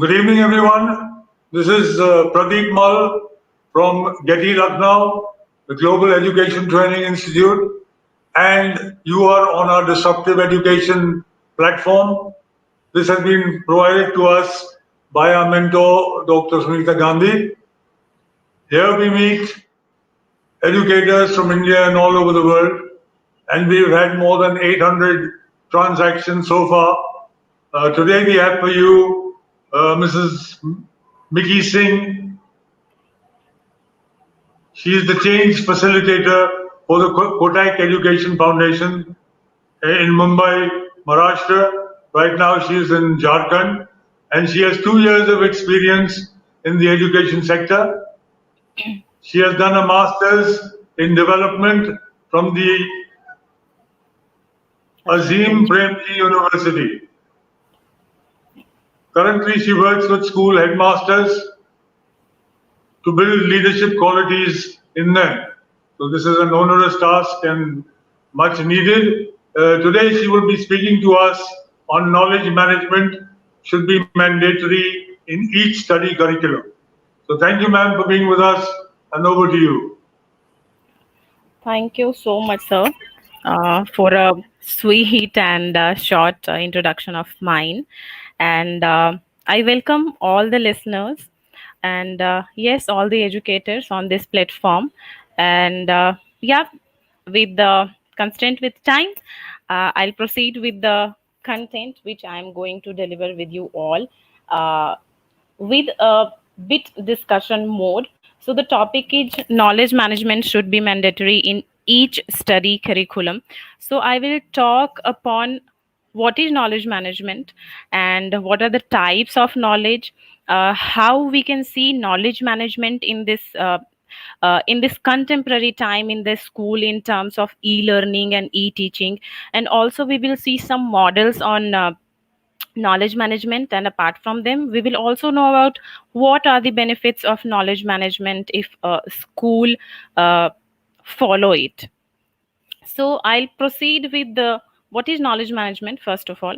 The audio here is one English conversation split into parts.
Good evening, everyone. This is Pradeep from GETI, Lucknow, the Global Education Training Institute, and you are on our disruptive education platform. This has been provided to us by our mentor, Dr. Sunita Gandhi. Here we meet educators from India and all over the world, and we've had more than 800 transactions so far. Today we have for you Mrs. Micky Singh. She is the change facilitator for the Kotak Education Foundation in Mumbai, Maharashtra. Right now she is in Jharkhand, and she has 2 years of experience in the education sector. She has done a master's in development from the Azim Premji University. Currently, she works with school headmasters to build leadership qualities in them. So this is an onerous task and much needed. Today, she will be speaking to us on knowledge management should be mandatory in each study curriculum. So thank you, ma'am, for being with us, and over to you. Thank you so much, sir, for a sweet and short introduction of mine. And I welcome all the listeners and yes, all the educators on this platform. And yeah, with the constraint with time, I'll proceed with the content which I'm going to deliver with you all. With a bit discussion mode. So the topic is knowledge management should be mandatory in each study curriculum. So I will talk upon what is knowledge management and what are the types of knowledge, how we can see knowledge management in this contemporary time in the school in terms of e-learning and e-teaching, and also we will see some models on knowledge management, and apart from them we will also know about what are the benefits of knowledge management if a school uh, follow it. So I'll proceed with the what is knowledge management first of all.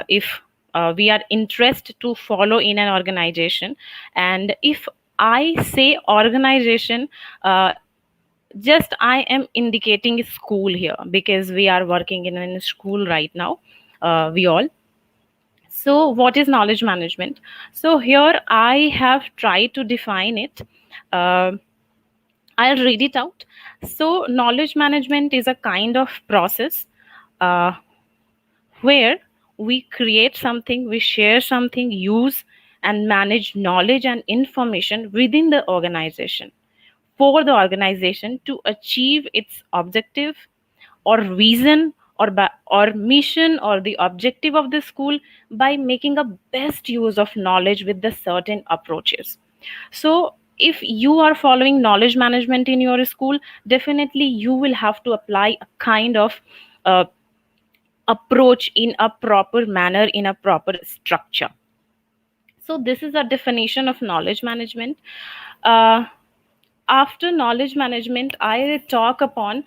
If we are interested to follow in an organization, and if I say organization, just I am indicating school here because we are working in a school right now, we all. So, what is knowledge management? So, here I have tried to define it. Uh, I'll read it out. So, knowledge management is a kind of process uh, where we create something, we share something, use and manage knowledge and information within the organization for the organization to achieve its objective or vision or mission or the objective of the school by making a best use of knowledge with the certain approaches. So if you are following knowledge management in your school, definitely you will have to apply a kind of uh, approach in a proper manner, in a proper structure. So this is a definition of knowledge management. uh, After knowledge management, I talk upon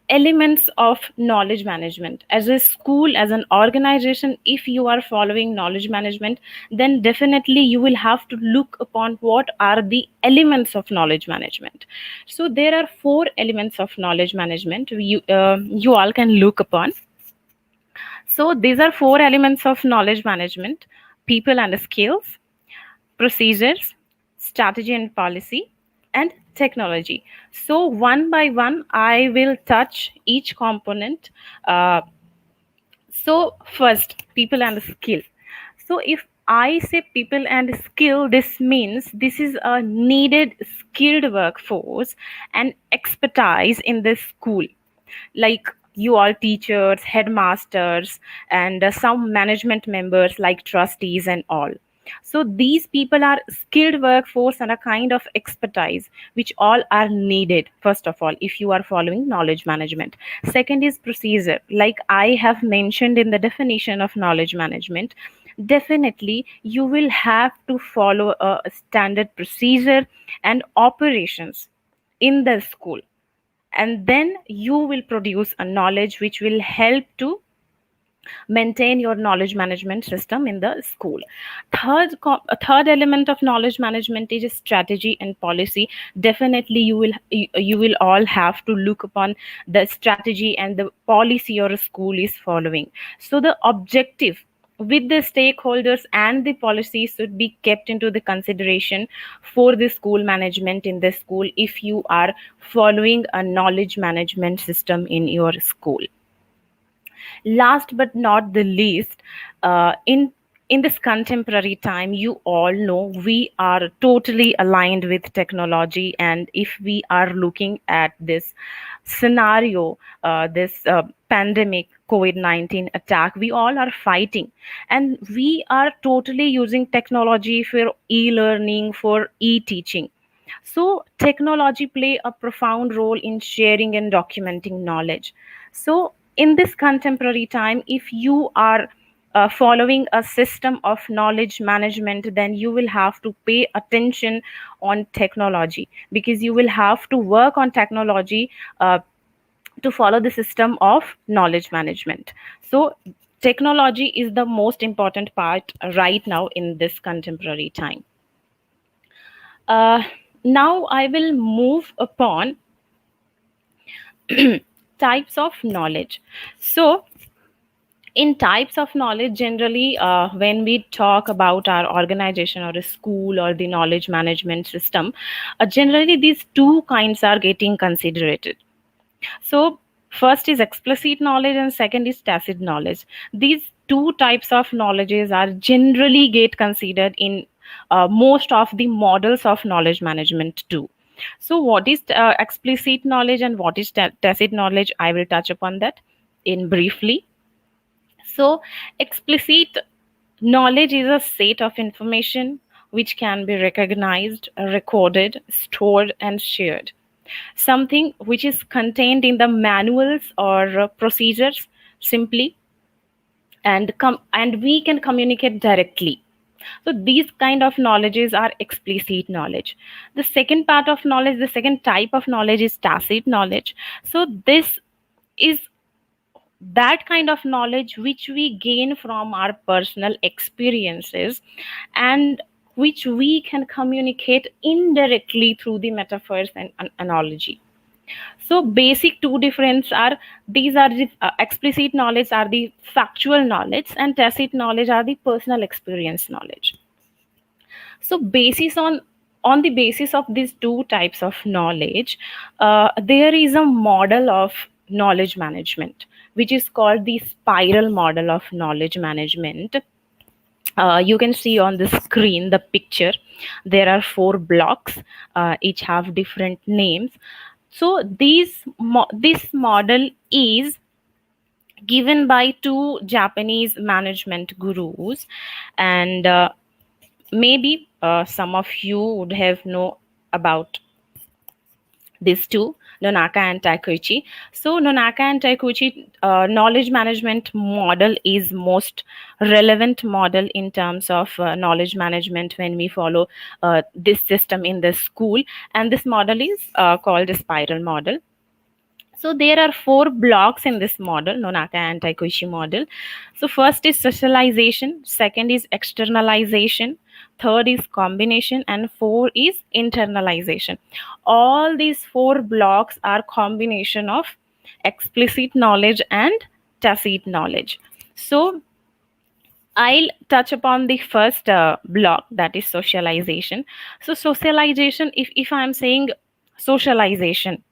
elements of knowledge management. As a school, as an organization, if you are following knowledge management, then definitely you will have to look upon what are the elements of knowledge management. So there are four elements of knowledge management you all can look upon. So these are four elements of knowledge management: people and skills, procedures, strategy and policy, and technology. So, one by one, I will touch each component. So, first, people and skill. So, if I say people and skill, this means this is a needed skilled workforce and expertise in this school, like you all teachers, headmasters, and some management members like trustees and all. So these people are skilled workforce and a kind of expertise which all are needed, first of all, if you are following knowledge management. Second is procedure, like I have mentioned in the definition of knowledge management. Definitely you will have to follow a standard procedure and operations in the school, and then you will produce a knowledge which will help to maintain your knowledge management system in the school. A third element of knowledge management is strategy and policy. Definitely you will all have to look upon the strategy and the policy your school is following. So the objective with the stakeholders and the policies should be kept into the consideration for the school management in the school if you are following a knowledge management system in your school. Last but not the least, in this contemporary time, you all know we are totally aligned with technology, and if we are looking at this scenario, this pandemic COVID-19 attack, we all are fighting, and we are totally using technology for e-learning, for e-teaching. So technology play a profound role in sharing and documenting knowledge. So in this contemporary time, if you are following a system of knowledge management, then you will have to pay attention on technology, because you will have to work on technology to follow the system of knowledge management. So technology is the most important part right now in this contemporary time. uh, Now I will move upon types of knowledge. So in types of knowledge, generally when we talk about our organization or a school or the knowledge management system, generally these two kinds are getting considered. So first is explicit knowledge and second is tacit knowledge. These two types of knowledges are generally get considered in most of the models of knowledge management too. So what is explicit knowledge and what is tacit knowledge? I will touch upon that in briefly. So explicit knowledge is a set of information which can be recognized, recorded, stored, and shared. Something which is contained in the manuals or procedures simply, and we can communicate directly. So these kind of knowledges are explicit knowledge. The second part of knowledge, the second type of knowledge is tacit knowledge. So this is that kind of knowledge which we gain from our personal experiences, and which we can communicate indirectly through the metaphors and analogy. So basic two difference are, these are the explicit knowledge are the factual knowledge and tacit knowledge are the personal experience knowledge. So basis on the basis of these two types of knowledge, there is a model of knowledge management which is called the spiral model of knowledge management. You can see on the screen the picture. There are four blocks, each have different names. So this model is given by two Japanese management gurus, and maybe some of you would have know about these two, Nonaka and Taikuchi. So Nonaka and Taikuchi knowledge management model is most relevant model in terms of knowledge management when we follow this system in the school, and this model is called the spiral model. So there are four blocks in this model, Nonaka and Taikuchi model. So first is socialization, second is externalization, third is combination, and four is internalization. All these four blocks are combination of explicit knowledge and tacit knowledge. So I'll touch upon the first block, that is socialization. So socialization, if I'm saying socialization,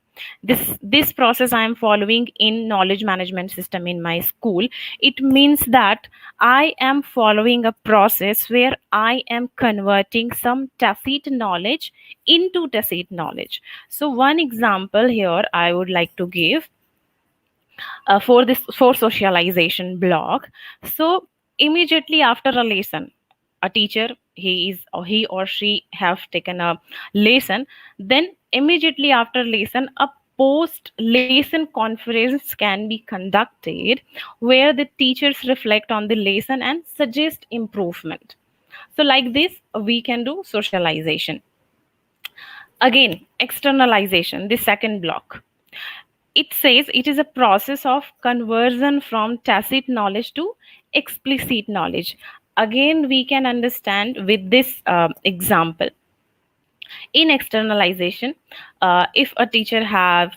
this process I am following in knowledge management system in my school, it means that I am following a process where I am converting some tacit knowledge into tacit knowledge. So one example here I would like to give for socialization block. So immediately after a lesson, a teacher, he or she have taken a lesson, then immediately after lesson a post lesson conference can be conducted where the teachers reflect on the lesson and suggest improvement. So like this we can do socialization. Again, externalization, the second block. It says it is a process of conversion from tacit knowledge to explicit knowledge. Again, we can understand with this example. In externalization, if a teacher have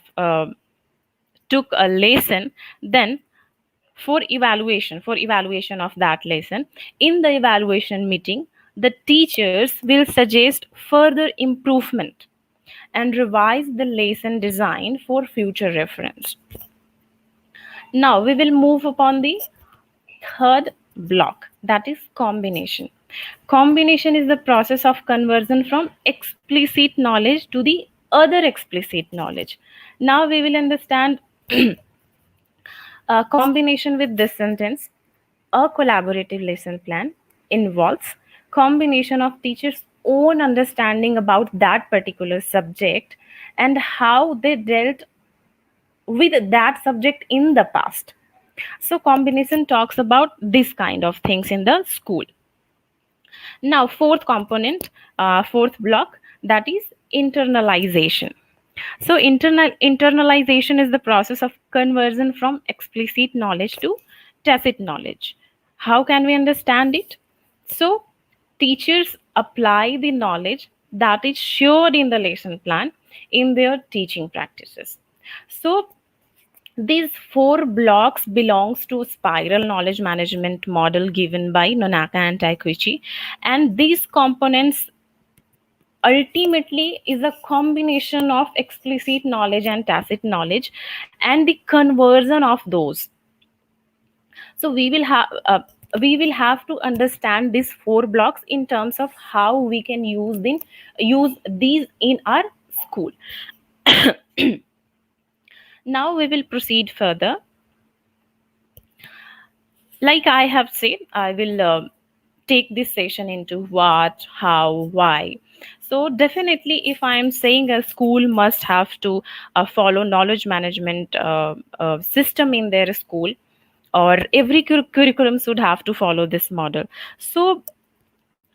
took a lesson, then for evaluation of that lesson, in the evaluation meeting, the teachers will suggest further improvement and revise the lesson design for future reference. Now we will move upon the third block, that is combination. Combination is the process of conversion from explicit knowledge to the other explicit knowledge. Now we will understand a combination with this sentence. A collaborative lesson plan involves combination of teachers' own understanding about that particular subject and how they dealt with that subject in the past. So combination talks about this kind of things in the school. Now fourth component, fourth block, that is internalization. So internalization is the process of conversion from explicit knowledge to tacit knowledge. How can we understand it? So teachers apply the knowledge that is shared in the lesson plan in their teaching practices. So these four blocks belongs to spiral knowledge management model given by Nonaka and Taikuchi, and these components ultimately is a combination of explicit knowledge and tacit knowledge and the conversion of those. So we will have to understand these four blocks in terms of how we can use these in our school. Now we will proceed further. Like I have said, I will take this session into what, how, why. So definitely, if I am saying a school must have to follow knowledge management system in their school, or every curriculum should have to follow this model. So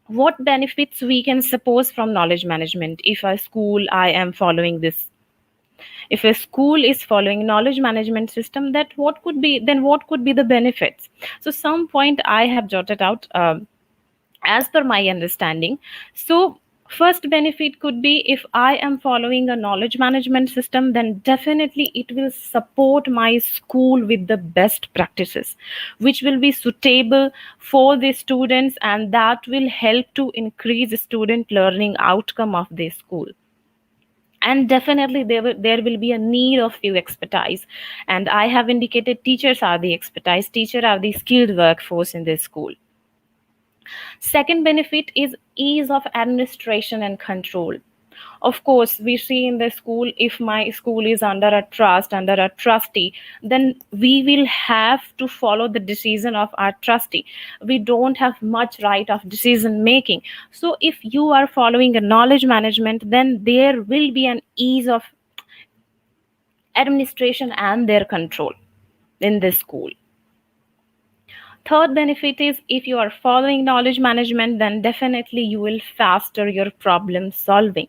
what benefits we can suppose from knowledge management if a school I am following this, if a school is following knowledge management system, that what could be the benefits? So some point I have jotted out as per my understanding. So first benefit could be, if I am following a knowledge management system, then definitely it will support my school with the best practices which will be suitable for the students, and that will help to increase student learning outcome of the school. And definitely there will be a need of few expertise, and I have indicated teachers are the expertise, teachers are the skilled workforce in this school. Second benefit is ease of administration and control. Of course, we see in the school, if my school is under a trust, under a trustee, then we will have to follow the decision of our trustee. We don't have much right of decision making. So if you are following a knowledge management, then there will be an ease of administration and their control in this school. Third benefit is, if you are following knowledge management, then definitely you will faster your problem solving.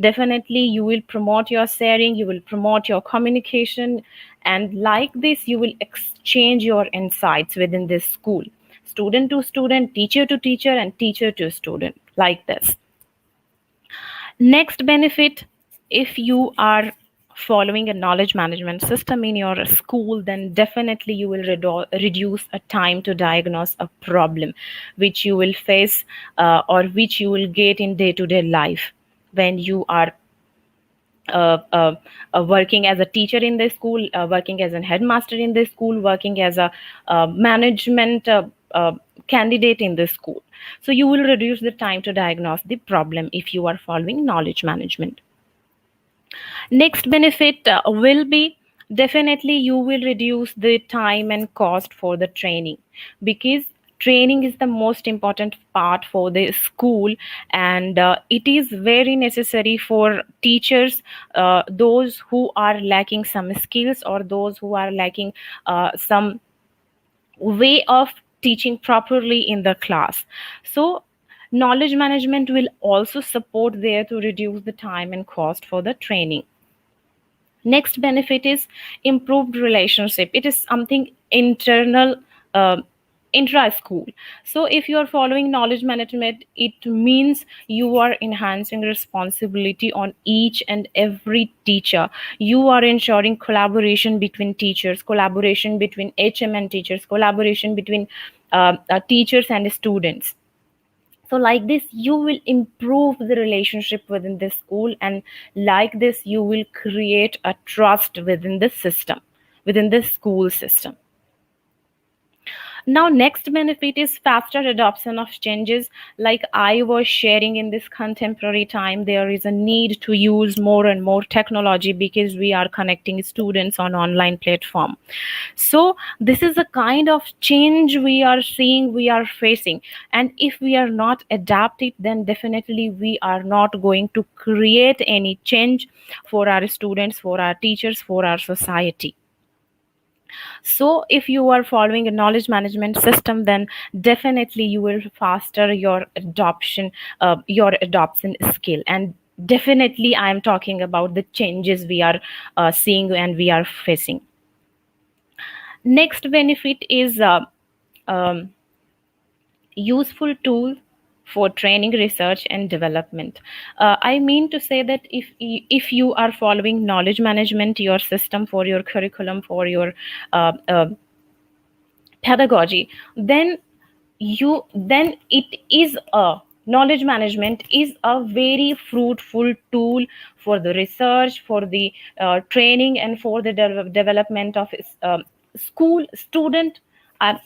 Definitely you will promote your sharing, you will promote your communication, and like this you will exchange your insights within this school, student to student, teacher to teacher, and teacher to student, like this. Next benefit, if you are following a knowledge management system in your school, then definitely you will reduce a time to diagnose a problem which you will face or which you will get in day-to-day life when you are working as a teacher in the school, working as a headmaster in the school, working as a management candidate in the school. So you will reduce the time to diagnose the problem if you are following knowledge management. Next benefit will be, definitely you will reduce the time and cost for the training, because training is the most important part for the school, and it is very necessary for teachers, those who are lacking some skills or those who are lacking some way of teaching properly in the class. So knowledge management will also support there to reduce the time and cost for the training. Next benefit is improved relationship. It is something internal, uh, intra school. So if you are following knowledge management, it means you are enhancing responsibility on each and every teacher. You are ensuring collaboration between teachers, collaboration between hm and teachers, collaboration between teachers and students. So like this you will improve the relationship within the school, and like this you will create a trust within the system, within the school system. Now, next benefit is faster adoption of changes. Like I was sharing, in this contemporary time, there is a need to use more and more technology because we are connecting students on online platform. So this is a kind of change we are seeing, we are facing, and if we are not adapted, then definitely we are not going to create any change for our students, for our teachers, for our society. So if you are following a knowledge management system, then definitely you will faster your adoption skill. And definitely I am talking about the changes we are seeing and we are facing. Next benefit is um, useful tool for training, research and development. I mean to say that if you are following knowledge management, your system, for your curriculum, for your pedagogy, then it is a knowledge management is a very fruitful tool for the research, for the training and for the development of school student, uh,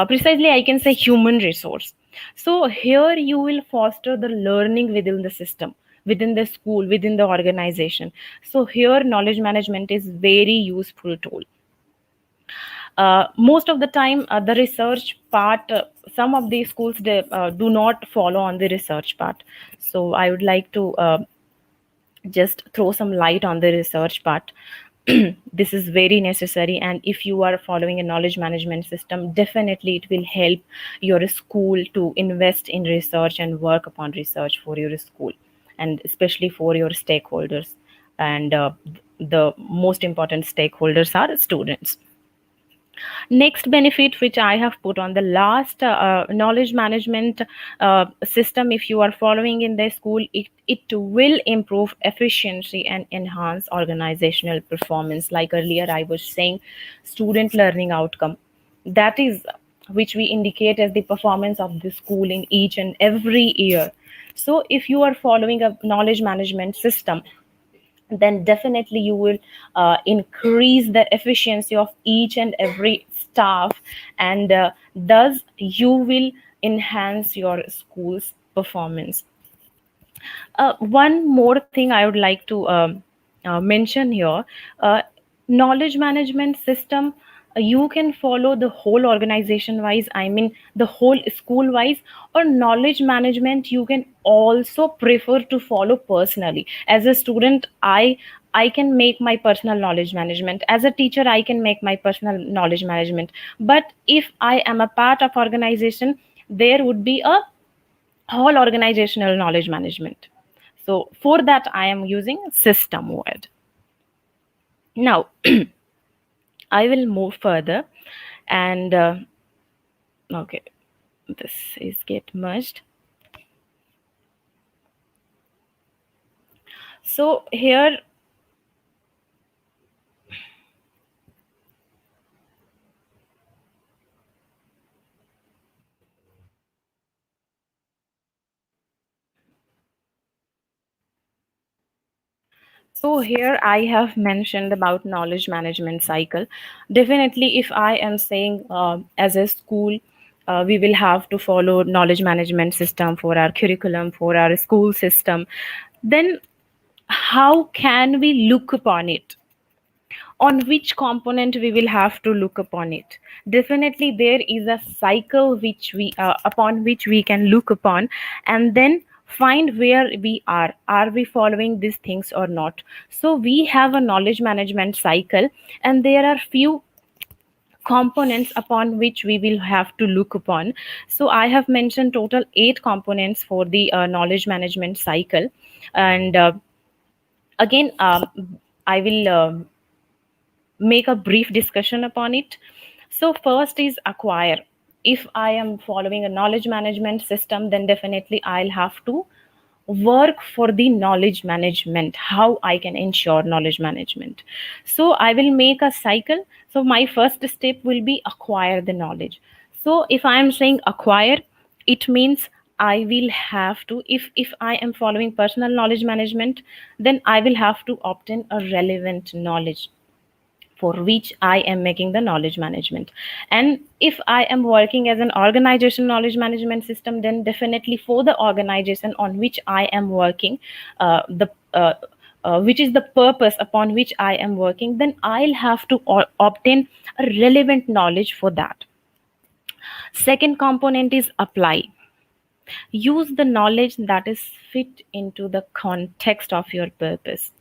precisely I can say human resource. So here you will foster the learning within the system, within the school, within the organization. So here knowledge management is very useful tool. Most of the time the research part, some of these schools, they do not follow on the research part. So I would like to just throw some light on the research part. This is very necessary, and if you are following a knowledge management system, definitely it will help your school to invest in research and work upon research for your school, and especially for your stakeholders. And the most important stakeholders are students. Next benefit which I have put on the last, knowledge management system, if you are following in the school, it will improve efficiency and enhance organizational performance. Like earlier I was saying, student learning outcome, that is which we indicate as the performance of the school in each and every year. So if you are following a knowledge management system, then definitely you will increase the efficiency of each and every staff, and thus you will enhance your school's performance. One more thing I would like to mention here. uh, Knowledge management system, you can follow the whole organization wise, I mean the whole school wise, or knowledge management you can also prefer to follow personally. As a student, I can make my personal knowledge management. As a teacher, I can make my personal knowledge management. But if I am a part of organization, there would be a whole organizational knowledge management. So for that, I am using system word. Now, I will move further, and okay, this is get merged. So here, here I have mentioned about knowledge management cycle. Definitely, if I am saying as a school, we will have to follow knowledge management system for our curriculum, for our school system. Then how can we look upon it? On which component we will have to look upon it? Definitely there is a cycle which we upon which we can look upon, and then find where we are we following these things or not. So we have a knowledge management cycle, and there are few components upon which we will have to look upon. So I have mentioned total 8 components for the knowledge management cycle. And again, I will make a brief discussion upon it. So, first is acquire. If I am following a knowledge management system, then definitely I'll have to work for the knowledge management, how I can ensure knowledge management. So I will make a cycle. So my first step will be acquire the knowledge. So if I am saying acquire, it means I will have to, if I am following personal knowledge management, then I will have to obtain a relevant knowledge for which I am making the knowledge management. And if I am working as an organization knowledge management system, then definitely for the organization on which I am working, the which is the purpose upon which I am working, then I'll have to obtain a relevant knowledge for that. Second component is apply. Use the knowledge that is fit into the context of your purpose.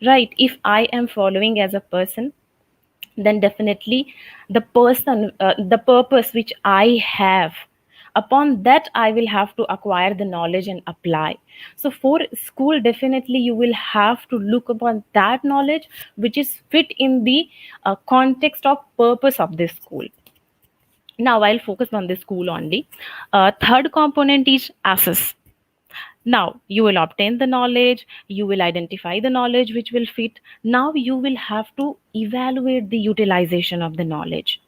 Right? If I am following as a person, then definitely the purpose which I have, upon that I will have to acquire the knowledge and apply. So for school, definitely you will have to look upon that knowledge which is fit in the context of purpose of this school. Now I'll focus on the school only. Third component is assess. Now you will obtain the knowledge, you will identify the knowledge which will fit. Now you will have to evaluate the utilization of the knowledge,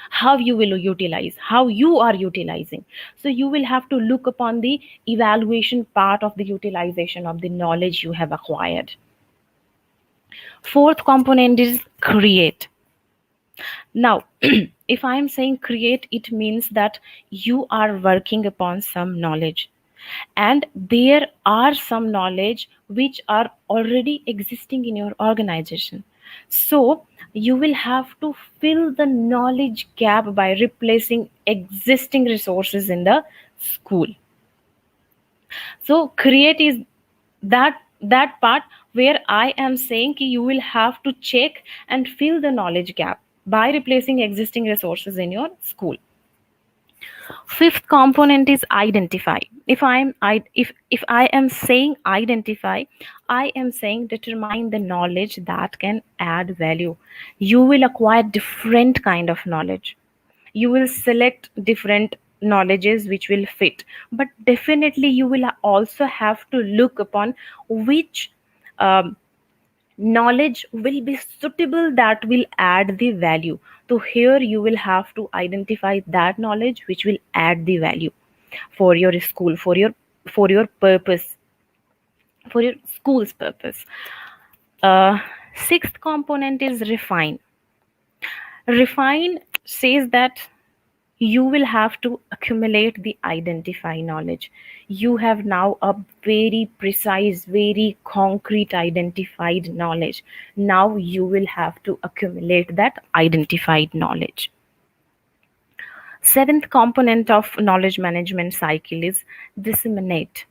how you will utilize, how you are utilizing. So you will have to look upon the evaluation part of the utilization of the knowledge you have acquired. Fourth component is create. Now, if I am saying create, it means that you are working upon some knowledge, and there are some knowledge which are already existing in your organization. So, you will have to fill the knowledge gap by replacing existing resources in the school. So, create is that part where I am saying ki you will have to check and fill the knowledge gap by replacing existing resources in your school. Fifth component is identify. If I am saying identify, I am saying determine the knowledge that can add value. You will acquire different kind of knowledge, you will select different knowledges which will fit, but definitely you will also have to look upon which um, knowledge will be suitable, that will add the value. So here you will have to identify that knowledge which will add the value for your school, for your purpose, for your school's purpose. uh, Sixth component is refine. Refine says that you will have to accumulate the identify knowledge. You have now a very precise, very concrete identified knowledge. Now you will have to accumulate that identified knowledge. Seventh component of knowledge management cycle is disseminate.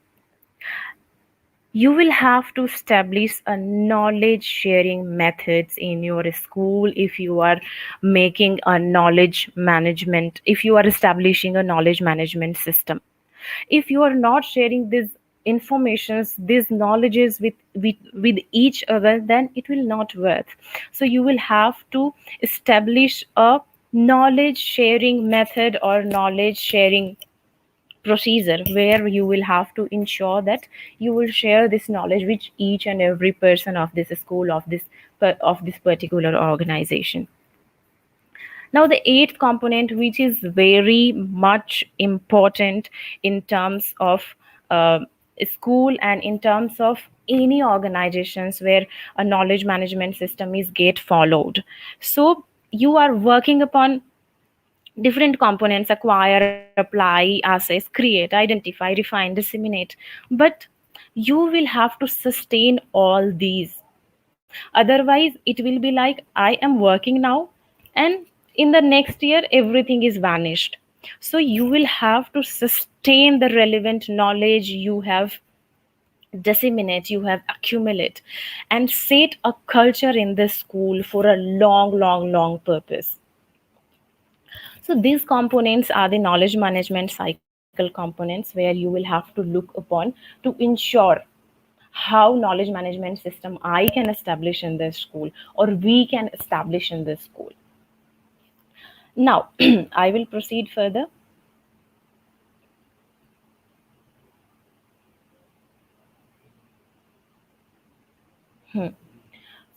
You will have to establish a knowledge sharing methods in your school. If you are making a knowledge management, if you are establishing a knowledge management system, if you are not sharing these informations, these knowledges with each other, then it will not work. So you will have to establish a knowledge sharing method or knowledge sharing procedure where you will have to ensure that you will share this knowledge with each and every person of this school, of this particular organization. Now the eighth component, which is very much important in terms of uh, school and in terms of any organizations where a knowledge management system is get followed. So you are working upon different components: acquire, apply, assess, create, identify, refine, disseminate. But you will have to sustain all these. Otherwise, it will be like I am working now, and in the next year, everything is vanished. So, you will have to sustain the relevant knowledge you have disseminate, you have accumulate, and set a culture in the school for a long purpose. So these components are the knowledge management cycle components where you will have to look upon to ensure how knowledge management system I can establish in this school, or we can establish in this school. Now, I will proceed further.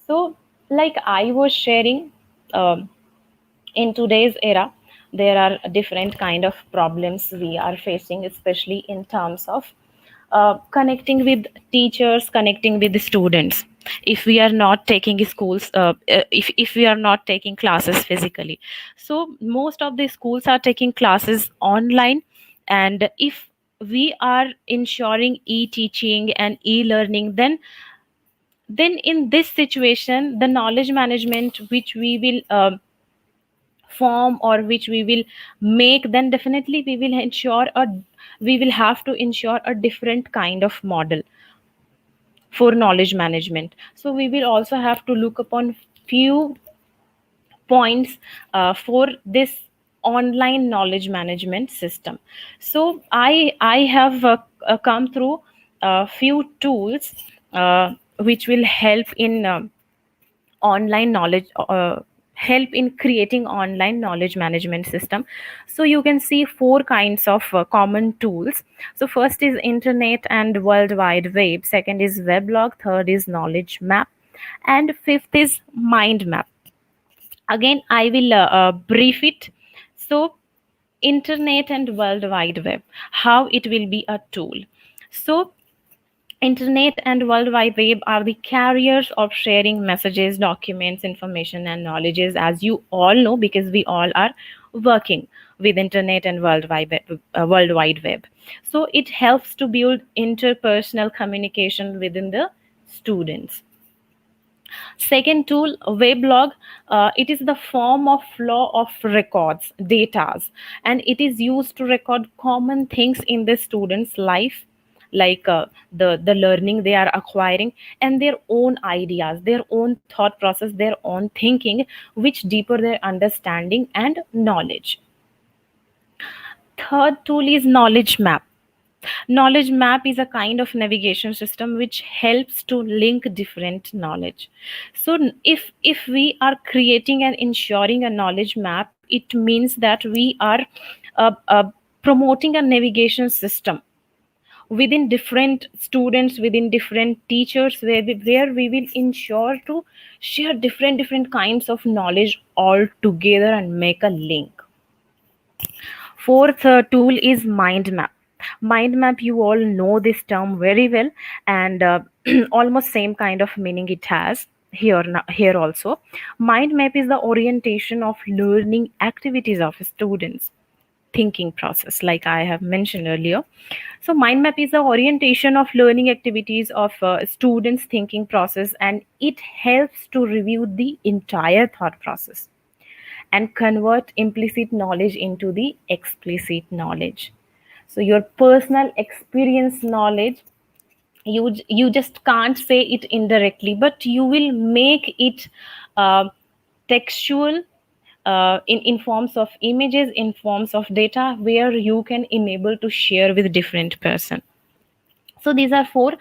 So, like I was sharing, um, in today's era, there are different kind of problems we are facing, especially in terms of connecting with teachers, connecting with the students. If we are not taking schools, if we are not taking classes physically, so most of the schools are taking classes online. And if we are ensuring e-teaching and e-learning, then in this situation, the knowledge management which we will form, or which we will make, then definitely we will have to ensure a different kind of model for knowledge management. So we will also have to look upon few points for this online knowledge management system. So I have come through a few tools which will help in online knowledge help in creating online knowledge management system. So you can see four kinds of common tools. So first is internet and world wide web, second is weblog, third is knowledge map, and fifth is mind map. Again, I will brief it. So internet and world wide web, how it will be a tool. So internet and world wide web are the carriers of sharing messages, documents, information, and knowledges, as you all know, because we all are working with internet and world wide web. So it helps to build interpersonal communication within the students. Second tool, weblog. It is the form of law of records, datas, and it is used to record common things in the student's life, like the learning they are acquiring, and their own ideas, their own thought process, their own thinking, which deeper their understanding and knowledge. Third tool is knowledge map. Knowledge map is a kind of navigation system which helps to link different knowledge. So if we are creating and ensuring a knowledge map, it means that we are promoting a navigation system within different students, within different teachers, where we will ensure to share different kinds of knowledge all together and make a link. Fourth tool is mind map. Mind map, you all know this term very well, and almost same kind of meaning it has here. Here also, mind map is the orientation of learning activities of students thinking process, like I have mentioned earlier. So mind map is the orientation of learning activities of students thinking process, and it helps to review the entire thought process and convert implicit knowledge into the explicit knowledge. So your personal experience knowledge, you just can't say it indirectly, but you will make it uh, textual, in forms of images, in forms of data, where you can enable to share with different person. So these are four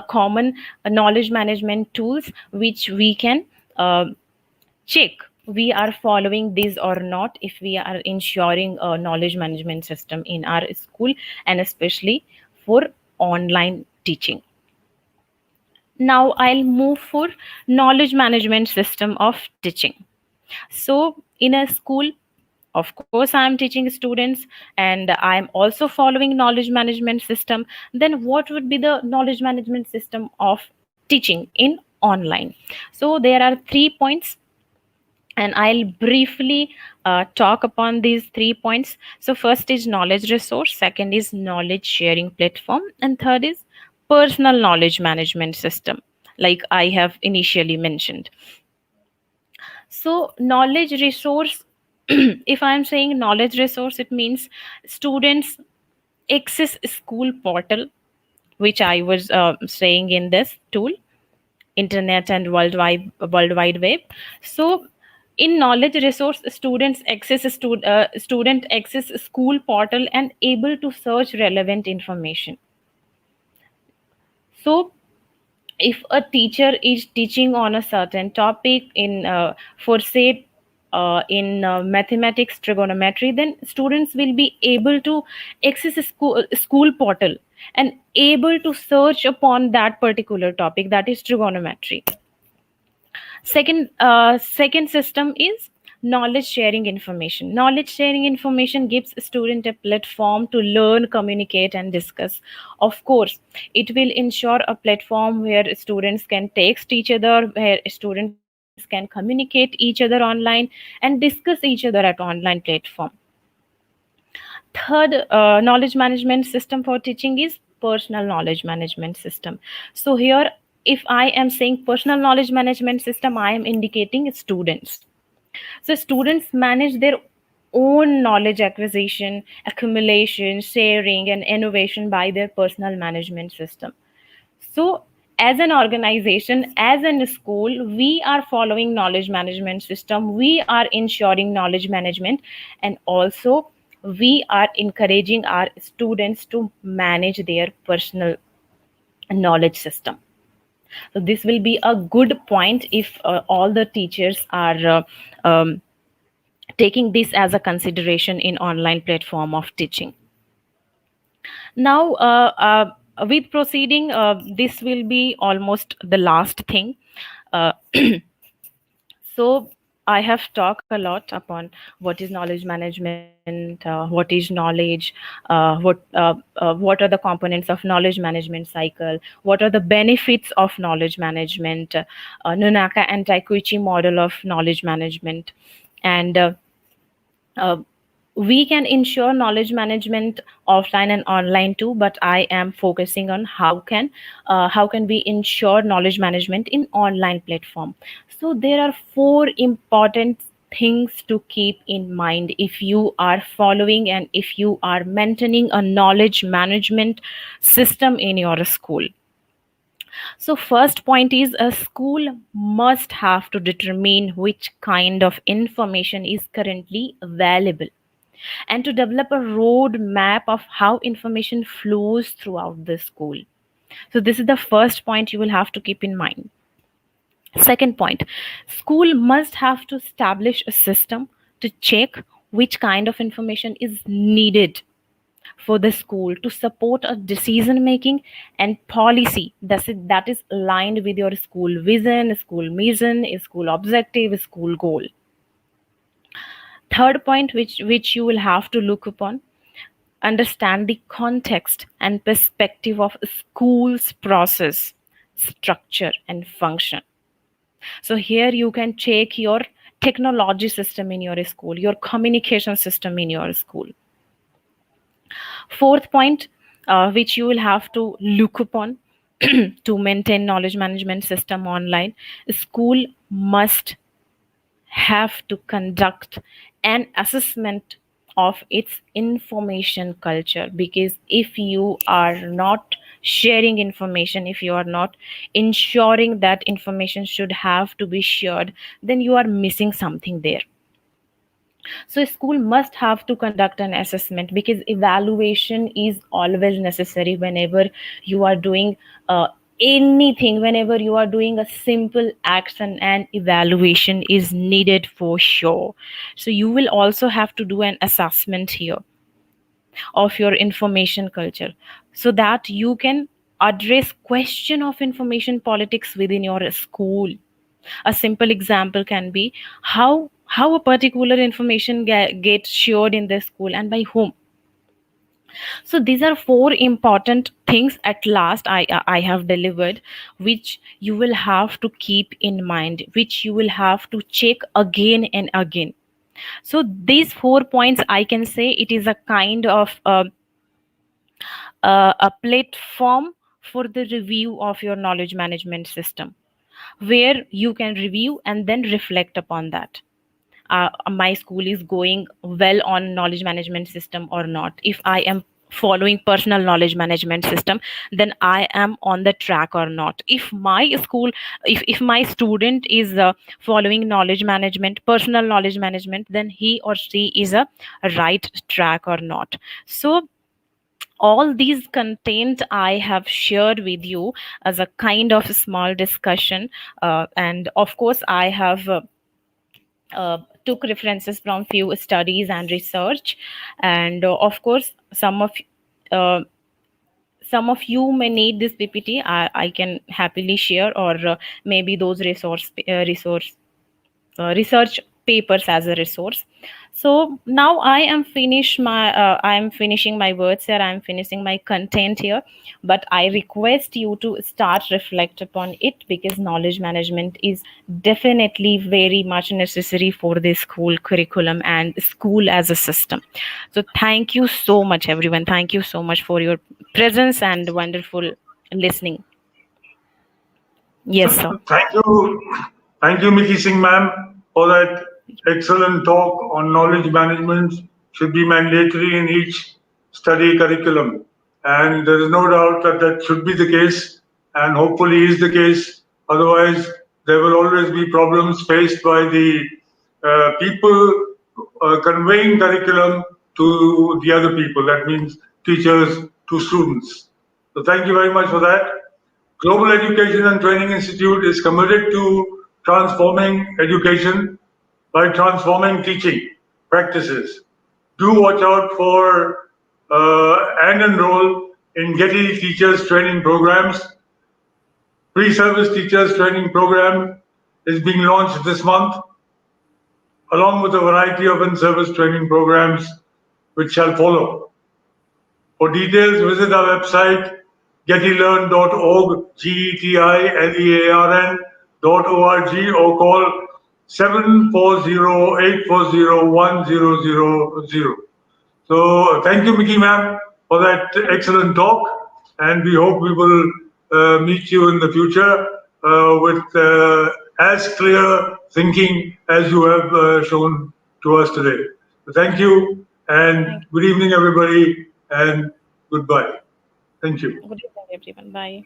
common knowledge management tools which we can check we are following this or not, if we are ensuring a knowledge management system in our school, and especially for online teaching. Now I'll move for knowledge management system of teaching. So in a school, of course I am teaching students, and I am also following knowledge management system. Then what would be the knowledge management system of teaching in online? So there are 3 points, and I'll briefly talk upon these 3 points. So first is knowledge resource, second is knowledge sharing platform, and third is personal knowledge management system, like I have initially mentioned. So knowledge resource, if I'm saying knowledge resource, it means students access school portal, which I was saying in this tool, internet and world wide web. So in knowledge resource, student access school portal and able to search relevant information. So if a teacher is teaching on a certain topic in for say in mathematics trigonometry, then students will be able to access a school portal and able to search upon that particular topic, that is trigonometry. Second system is knowledge sharing information. Knowledge sharing information gives student a platform to learn, communicate, and discuss. Of course, it will ensure a platform where students can text each other, where students can communicate each other online and discuss each other at online platform. Third knowledge management system for teaching is personal knowledge management system. So here, if I am saying personal knowledge management system, I am indicating students. So students manage their own knowledge acquisition, accumulation, sharing, and innovation by their personal management system. So, as an organization, as in a school, we are following knowledge management system. We are ensuring knowledge management, and also we are encouraging our students to manage their personal knowledge system. So this will be a good point if all the teachers are taking this as a consideration in online platform of teaching. Now, with proceeding, this will be almost the last thing. Uh, so, I have talked a lot upon what is knowledge management, what is knowledge, what are the components of knowledge management cycle, what are the benefits of knowledge management, Nunaka and Taikuichi model of knowledge management, and uh, we can ensure knowledge management offline and online too, but I am focusing on how can we ensure knowledge management in online platform. So there are four important things to keep in mind if you are following and if you are maintaining a knowledge management system in your school. So first point is a school must have to determine which kind of information is currently available and to develop a road map of how information flows throughout the school. So this is the first point you will have to keep in mind. Second point, school must have to establish a system to check which kind of information is needed for the school to support a decision making and policy that is aligned with your school vision, school mission, school objective, school goal. Third point, which you will have to look upon, understand the context and perspective of school's process, structure, and function. So here you can check your technology system in your school, your communication system in your school. Fourth point, which you will have to look upon to maintain knowledge management system online, school must have to conduct an assessment of its information culture, because if you are not sharing information, if you are not ensuring that information should have to be shared, then you are missing something there. So school must have to conduct an assessment, because evaluation is always necessary whenever you are doing anything, whenever you are doing a simple action, and evaluation is needed for sure. So you will also have to do an assessment here of your information culture, so that you can address question of information politics within your school. A simple example can be how a particular information gets shared in the school and by whom. So these are four important things at last I have delivered, which you will have to keep in mind, which you will have to check again and again. So these 4 points, I can say it is a kind of a platform for the review of your knowledge management system, where you can review and then reflect upon that. My school is going well on knowledge management system or not. If I am following personal knowledge management system, then I am on the track or not. If my school, if my student is following knowledge management, personal knowledge management, then he or she is a right track or not. So All these content I have shared with you as a kind of small discussion, and of course I have took references from few studies and research, and of course uh, some of you may need this ppt. I can happily share, or maybe those research papers as a resource. So now I am finishing my words here, I am finishing my content here, but I request you to start reflect upon it, because knowledge management is definitely very much necessary for the school curriculum and school as a system. So thank you so much everyone, thank you so much for your presence and wonderful listening. Yes sir. Thank you, Micky Singh ma'am, for that excellent talk on knowledge management should be mandatory in each study curriculum. And there is no doubt that that should be the case, and hopefully is the case. Otherwise, there will always be problems faced by the people conveying curriculum to the other people. That means teachers to students. So thank you very much for that. Global Education and Training Institute is committed to transforming education by transforming teaching practices. Do watch out for and enroll in GETI Teachers Training Programs. Pre-service Teachers Training Program is being launched this month, along with a variety of in-service training programs which shall follow. For details, visit our website getilearn.org, GETILEARN.org, or call 740-840-1000. So thank you, Micky ma'am, for that excellent talk, and we hope we will meet you in the future with as clear thinking as you have shown to us today. So thank you, and Thank good evening, everybody, and goodbye. Thank you. you. Good evening everyone, bye.